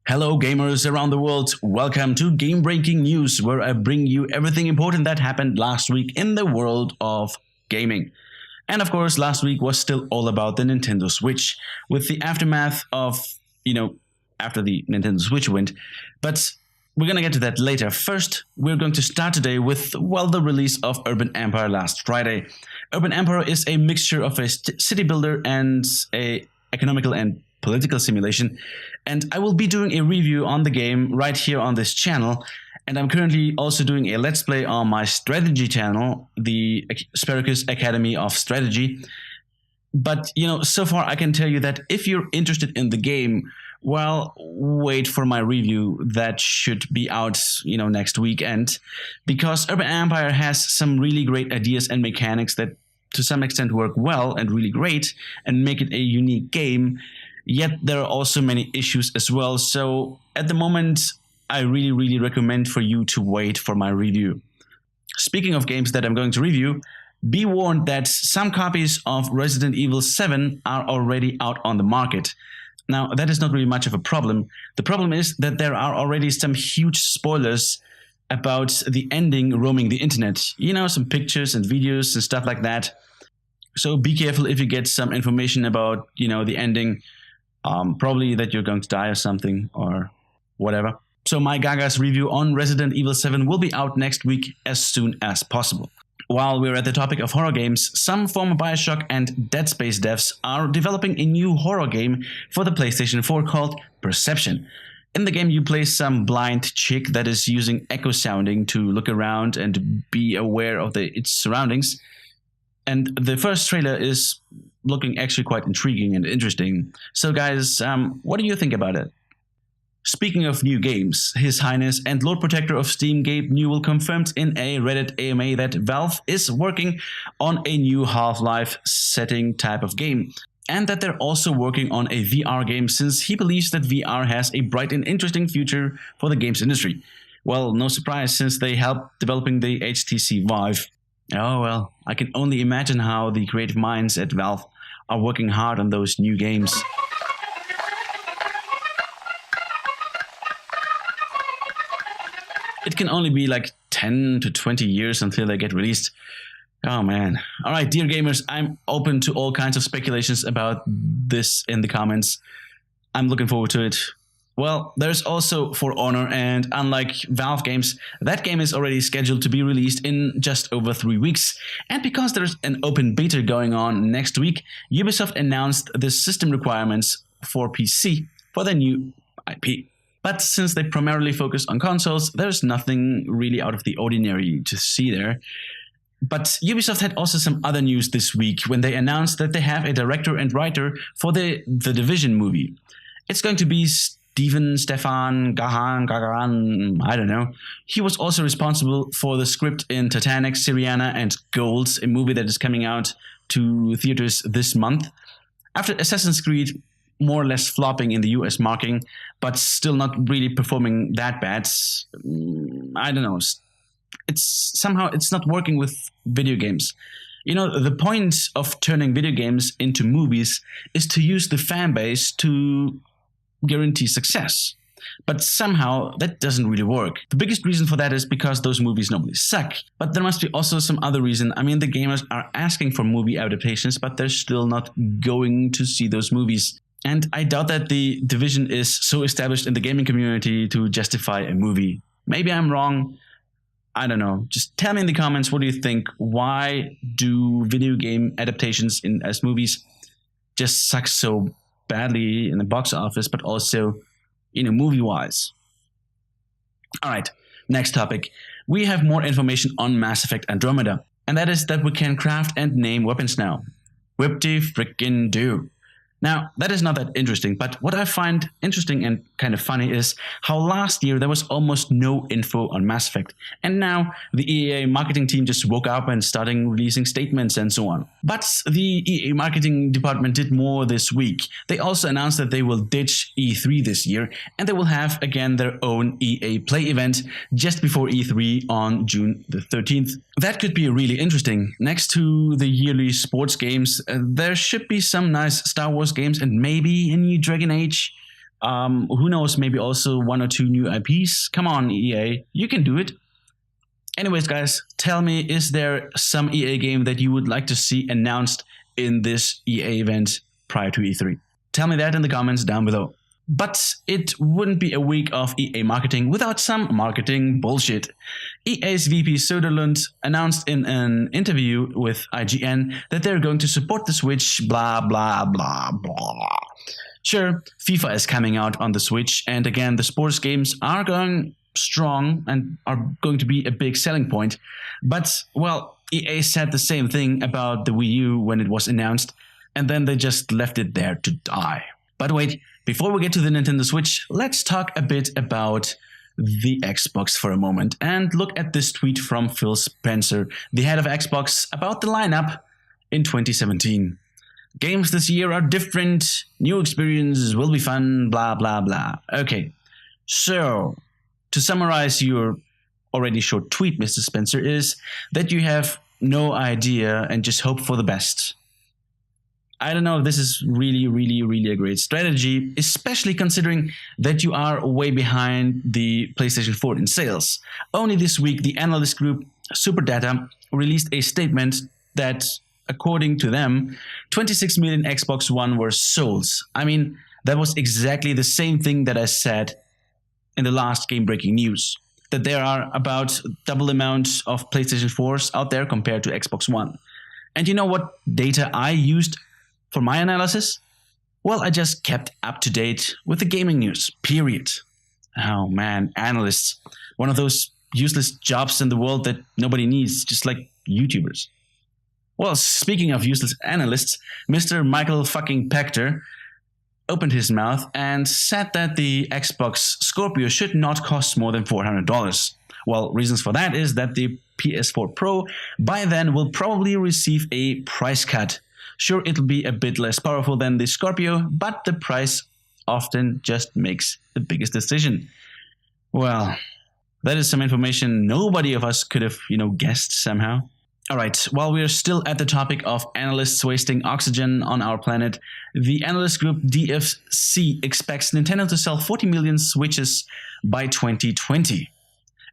Hello gamers around the world, welcome to Game Breaking News, where I bring you everything important that happened last week in the world of gaming. And of course, last week was still all about the Nintendo Switch, with the aftermath of, after the Nintendo Switch went. But we're gonna get to that later. First, we're going to start today with, the release of Urban Empire last Friday. Urban Empire is a mixture of a city builder and a economical and political simulation, and I will be doing a review on the game right here on this channel, and I'm currently also doing a let's play on my strategy channel, the Spartacus Academy of Strategy. But so far I can tell you that if you're interested in the game, well, wait for my review that should be out next weekend, because Urban Empire has some really great ideas and mechanics that to some extent work well and really great and make it a unique game. Yet there are also many issues as well, so at the moment I really recommend for you to wait for my review. Speaking of games that I'm going to review, be warned that some copies of Resident Evil 7 are already out on the market. Now, that is not really much of a problem. The problem is that there are already some huge spoilers about the ending roaming the internet. Some pictures and videos and stuff like that. So be careful if you get some information about, the ending. Probably that you're going to die or something or whatever. So my Gaga's review on Resident Evil 7 will be out next week as soon as possible. While we're at the topic of horror games, some former Bioshock and Dead Space devs are developing a new horror game for the PlayStation 4 called Perception. In the game you play some blind chick that is using echo sounding to look around and be aware of its surroundings. And the first trailer is looking actually quite intriguing and interesting. So guys, what do you think about it? Speaking of new games, His Highness and Lord Protector of Steam Gabe Newell confirmed in a Reddit AMA that Valve is working on a new Half-Life setting type of game, and that they're also working on a VR game since he believes that VR has a bright and interesting future for the games industry. Well, no surprise since they helped developing the HTC Vive. Oh well, I can only imagine how the creative minds at Valve are working hard on those new games. It can only be like 10 to 20 years until they get released. Oh man. Alright, dear gamers, I'm open to all kinds of speculations about this in the comments. I'm looking forward to it. Well, there's also For Honor, and unlike Valve games, that game is already scheduled to be released in just over 3 weeks. And because there's an open beta going on next week, Ubisoft announced the system requirements for PC for their new IP. But since they primarily focus on consoles, there's nothing really out of the ordinary to see there. But Ubisoft had also some other news this week when they announced that they have a director and writer for the Division movie. It's going to be Stefan Gagaran, I don't know. He was also responsible for the script in Titanic, Syriana, and Gold, a movie that is coming out to theaters this month. After Assassin's Creed more or less flopping in the US market, but still not really performing that bad, I don't know. It's not working with video games. The point of turning video games into movies is to use the fan base to guarantee success. But somehow that doesn't really work. The biggest reason for that is because those movies normally suck. But there must be also some other reason. I mean, the gamers are asking for movie adaptations, but they're still not going to see those movies. And I doubt that the Division is so established in the gaming community to justify a movie. Maybe I'm wrong. I don't know. Just tell me in the comments, what do you think? Why do video game adaptations as movies just suck so badly in the box office, but also, movie-wise? Alright, next topic. We have more information on Mass Effect Andromeda, and that is that we can craft and name weapons now. Whip-de-frickin-do. Now, that is not that interesting, but what I find interesting and kind of funny is how last year there was almost no info on Mass Effect, and now the EA marketing team just woke up and started releasing statements and so on. But the EA marketing department did more this week. They also announced that they will ditch E3 this year, and they will have again their own EA Play event just before E3 on June the 13th. That could be really interesting. Next to the yearly sports games, there should be some nice Star Wars games and maybe a new Dragon Age. Who knows, maybe also one or two new IPs. Come on, EA, you can do it. Anyways, guys, tell me, is there some EA game that you would like to see announced in this EA event prior to E3? Tell me that in the comments down below. But it wouldn't be a week of EA marketing without some marketing bullshit. EA's VP Söderlund announced in an interview with IGN that they're going to support the Switch, blah blah blah blah. Sure, FIFA is coming out on the Switch, and again, the sports games are going strong and are going to be a big selling point. But, well, EA said the same thing about the Wii U when it was announced, and then they just left it there to die. But wait, before we get to the Nintendo Switch, let's talk a bit about the Xbox for a moment and look at this tweet from Phil Spencer, the head of Xbox, about the lineup in 2017. Games this year are different, new experiences will be fun, blah blah blah. Okay, so to summarize your already short tweet, Mr. Spencer, is that you have no idea and just hope for the best. I don't know if this is really a great strategy, especially considering that you are way behind the PlayStation 4 in sales. Only this week, the analyst group SuperData released a statement that, according to them, 26 million Xbox One were sold. I mean, that was exactly the same thing that I said in the last game-breaking news, that there are about double amount of PlayStation 4s out there compared to Xbox One. And you know what data I used for my analysis? Well, I just kept up to date with the gaming news, period. Oh man, analysts. One of those useless jobs in the world that nobody needs, just like YouTubers. Well, speaking of useless analysts, Mr. Michael fucking Pachter opened his mouth and said that the Xbox Scorpio should not cost more than $400. Well, reasons for that is that the PS4 Pro by then will probably receive a price cut. Sure, it'll be a bit less powerful than the Scorpio, but the price often just makes the biggest decision. Well, that is some information nobody of us could have, guessed somehow. Alright, while we're still at the topic of analysts wasting oxygen on our planet, the analyst group DFC expects Nintendo to sell 40 million Switches by 2020.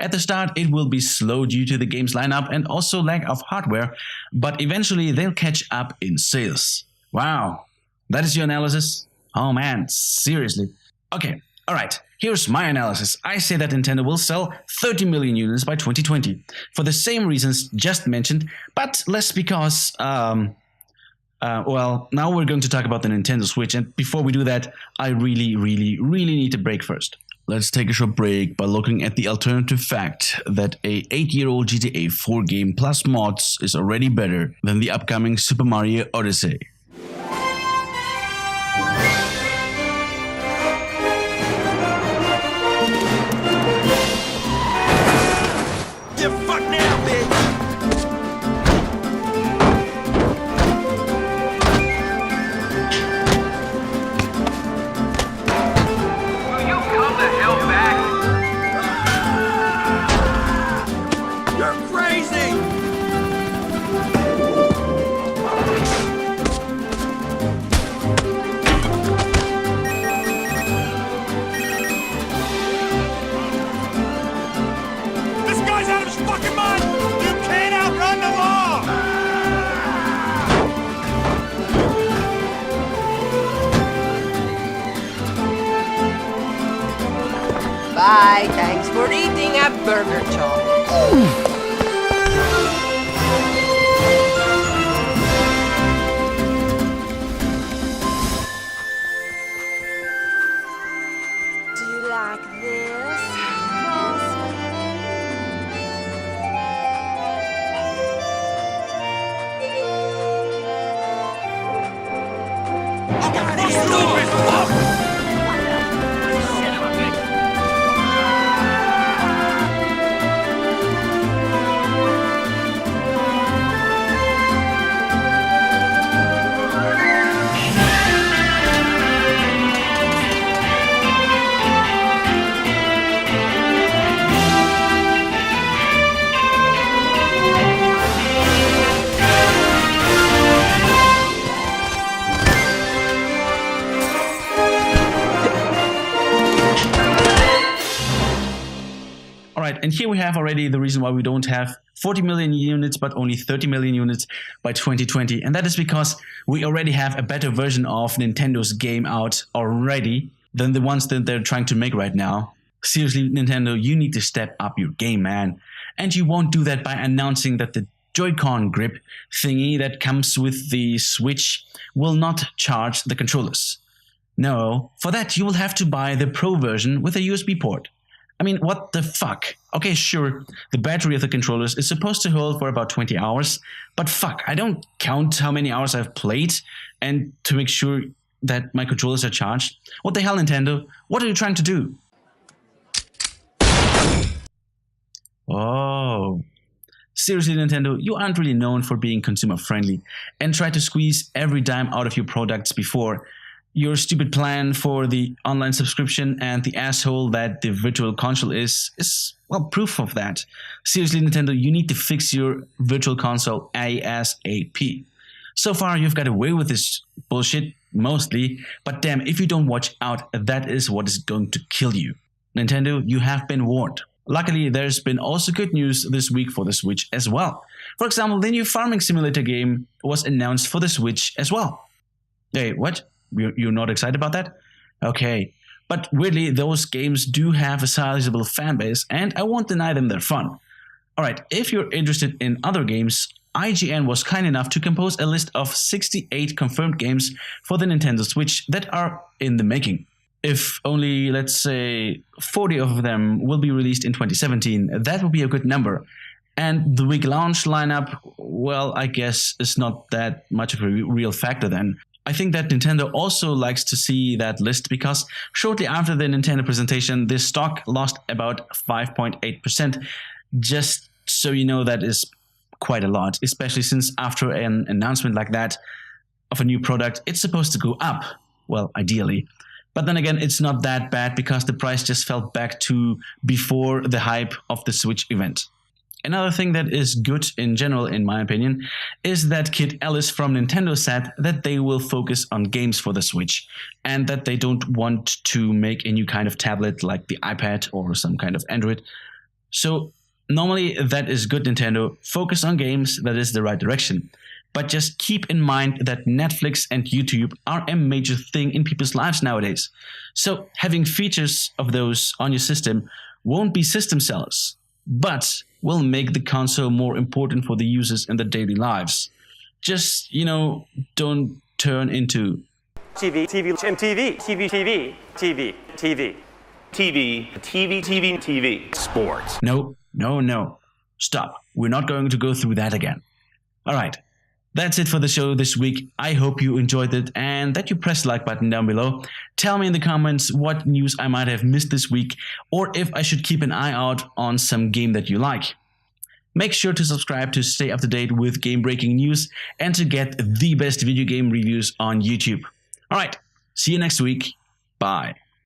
At the start, it will be slow due to the game's lineup and also lack of hardware, but eventually they'll catch up in sales. Wow, that is your analysis? Oh man, seriously. Okay, alright, here's my analysis. I say that Nintendo will sell 30 million units by 2020, for the same reasons just mentioned, but less because, well, now we're going to talk about the Nintendo Switch, and before we do that, I really need a break first. Let's take a short break by looking at the alternative fact that a 8-year-old GTA 4 game plus mods is already better than the upcoming Super Mario Odyssey. Bye, thanks for eating a burger chop. Do you like this? Alright, and here we have already the reason why we don't have 40 million units but only 30 million units by 2020, and that is because we already have a better version of Nintendo's game out already than the ones that they're trying to make right now. Seriously, Nintendo, you need to step up your game, man. And you won't do that by announcing that the Joy-Con grip thingy that comes with the Switch will not charge the controllers. No, for that you will have to buy the Pro version with a USB port. I mean, what the fuck? Okay, sure, the battery of the controllers is supposed to hold for about 20 hours, but fuck, I don't count how many hours I've played and to make sure that my controllers are charged. What the hell, Nintendo? What are you trying to do? Oh. Seriously, Nintendo, you aren't really known for being consumer friendly and try to squeeze every dime out of your products before. Your stupid plan for the online subscription and the asshole that the virtual console is well, proof of that. Seriously, Nintendo, you need to fix your virtual console ASAP. So far, you've got away with this bullshit, mostly, but damn, if you don't watch out, that is what is going to kill you. Nintendo, you have been warned. Luckily, there's been also good news this week for the Switch as well. For example, the new farming simulator game was announced for the Switch as well. Hey, what? You're not excited about that? Okay. But weirdly, those games do have a sizable fanbase, and I won't deny them their fun. Alright, if you're interested in other games, IGN was kind enough to compose a list of 68 confirmed games for the Nintendo Switch that are in the making. If only, let's say, 40 of them will be released in 2017, that would be a good number. And the week launch lineup, well, I guess is not that much of a real factor then. I think that Nintendo also likes to see that list because shortly after the Nintendo presentation, the stock lost about 5.8%. Just so you know, that is quite a lot, especially since after an announcement like that of a new product, it's supposed to go up. Well, ideally. But then again, it's not that bad because the price just fell back to before the hype of the Switch event. Another thing that is good in general, in my opinion, is that Kid Ellis from Nintendo said that they will focus on games for the Switch and that they don't want to make a new kind of tablet like the iPad or some kind of Android. So normally that is good, Nintendo. Focus on games, that is the right direction. But just keep in mind that Netflix and YouTube are a major thing in people's lives nowadays. So having features of those on your system won't be system sellers, but will make the console more important for the users in their daily lives. Just, don't turn into TV, MTV, TV, sports. No. Stop. We're not going to go through that again. All right. That's it for the show this week. I hope you enjoyed it and that you press the like button down below. Tell me in the comments what news I might have missed this week or if I should keep an eye out on some game that you like. Make sure to subscribe to stay up to date with game-breaking news and to get the best video game reviews on YouTube. Alright, see you next week. Bye.